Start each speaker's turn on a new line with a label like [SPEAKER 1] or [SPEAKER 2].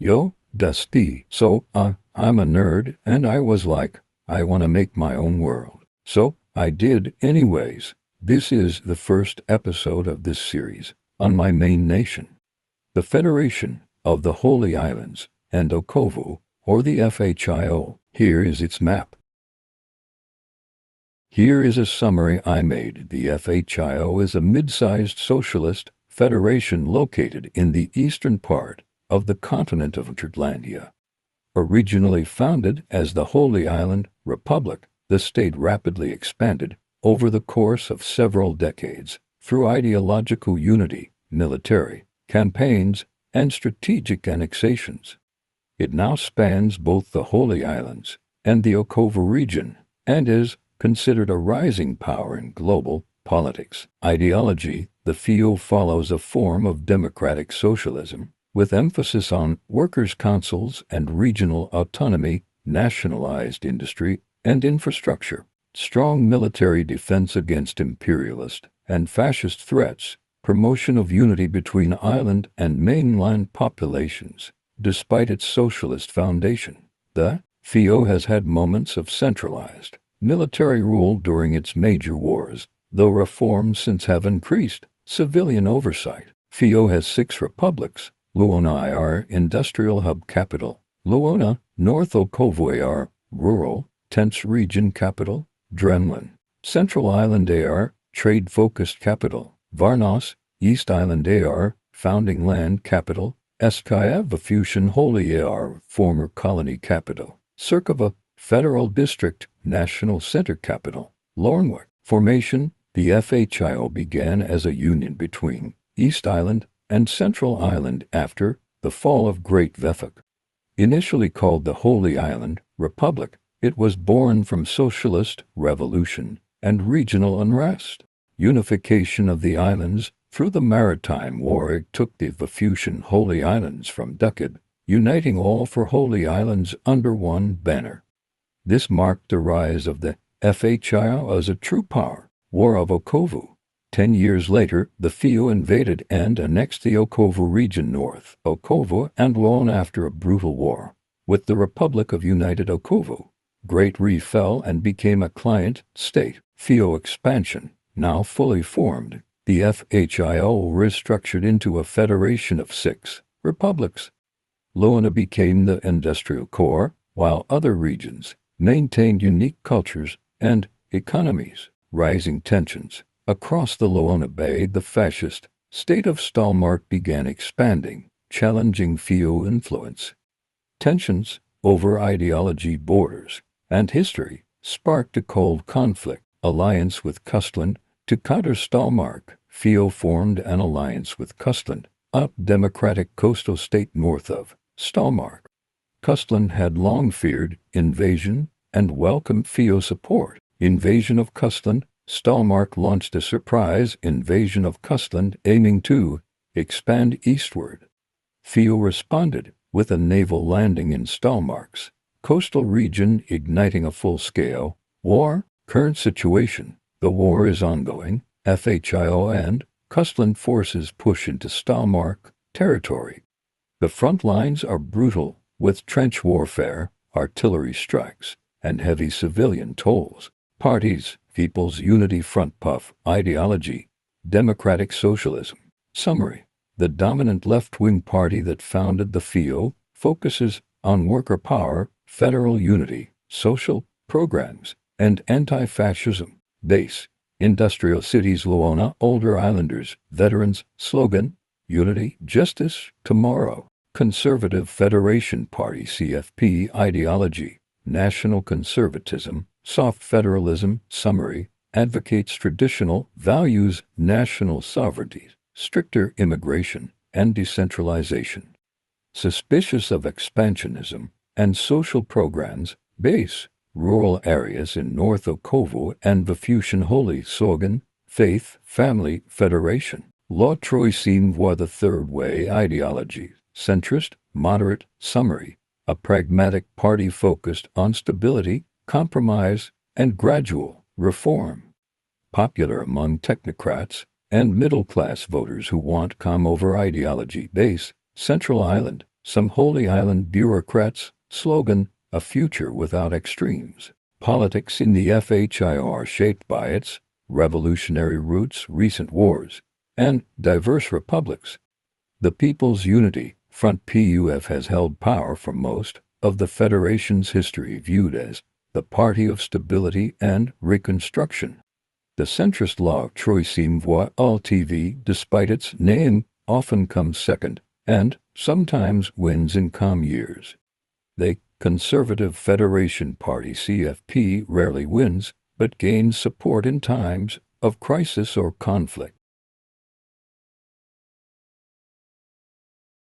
[SPEAKER 1] Yo, Dusty. I'm a nerd, and I was like, I want to make my own world. So, I did anyways. This is the first episode of this series on my main nation, the Federation of the Holy Islands and Okovo, or the FHIO. Here is its map. Here is a summary I made. The FHIO is a mid-sized socialist federation located in the eastern part of the continent of Jutlandia. Originally founded as the Holy Island Republic, the state rapidly expanded over the course of several decades through ideological unity, military campaigns, and strategic annexations. It now spans both the Holy Islands and the Okovo region and is considered a rising power in global politics. Ideology, the FHIO follows a form of democratic socialism with emphasis on workers' councils and regional autonomy, nationalized industry and infrastructure, strong military defense against imperialist and fascist threats, promotion of unity between island and mainland populations. Despite its socialist foundation, the FHIO has had moments of centralized military rule during its major wars, though reforms since have increased civilian oversight. FHIO has 6 republics: Luona AR, industrial hub capital; Luona, North Okovo AR, rural, tense region capital; Dremlin, Central Island AR, trade-focused capital; Varnos, East Island AR, founding land capital; Eskaya, Vafusian Holy AR, former colony capital; Circova, Federal District, National Center Capital. Lornwick. Formation. The FHIO began as a union between East Island and Central Island after the fall of Great Vefok. Initially called the Holy Island Republic, it was born from socialist revolution and regional unrest. Unification of the islands through the Maritime War took the Vafusian Holy Islands from Duckett, uniting all 4 Holy Islands under one banner. This marked the rise of the FHIO as a true power. War of Okovo. 10 years later, the FHIO invaded and annexed the Okovo region north, Okovo and Luona after a brutal war with the Republic of United Okovo. Great Reef fell and became a client state. FHIO expansion. Now fully formed, the FHIO restructured into a federation of 6 republics. Luona became the industrial core, while other regions maintained unique cultures and economies. Rising tensions. Across the Luona Bay, the fascist state of Stalmark began expanding, challenging FHIO influence. Tensions over ideology, borders, and history sparked a cold conflict. Alliance with Custland. To counter Stalmark, FHIO formed an alliance with Custland, a democratic coastal state north of Stalmark. Custland had long feared invasion and welcomed FHIO support. Invasion of Custland. Stalmark launched a surprise invasion of Custland aiming to expand eastward. FHIO responded with a naval landing in Stalmark's coastal region, igniting a full-scale war. Current situation. The war is ongoing. FHIO and Custland forces push into Stalmark territory. The front lines are brutal, with trench warfare, artillery strikes, and heavy civilian tolls. Parties. People's Unity Front PUF. Ideology. Democratic Socialism. Summary. The dominant left-wing party that founded the FHIO focuses on worker power, federal unity, social programs, and anti-fascism. Base. Industrial cities. Luona, older islanders, veterans. Slogan. Unity, Justice, Tomorrow. Conservative Federation Party CFP. Ideology. National conservatism, soft federalism. Summary. Advocates traditional values, national sovereignty, stricter immigration, and decentralization. Suspicious of expansionism and social programs. Base. Rural areas in North Okovo and Vafusian Holy Slogan. Faith, Family, Federation. La Troisième Voie, the Third Way. Ideology. Centrist, moderate. Summary. A pragmatic party focused on stability, compromise, and gradual reform. Popular among technocrats and middle-class voters who want calm over ideology. Base. Central Island. some Holy Island bureaucrats' slogan, "A future without extremes." Politics in the FHIO are shaped by its revolutionary roots, recent wars, and diverse republics. The People's Unity Front PUF has held power for most of the Federation's history, viewed as the party of stability and reconstruction. The centrist La Troisième Voie LTV, despite its name, often comes second and sometimes wins in calm years. The Conservative Federation Party CFP rarely wins, but gains support in times of crisis or conflict.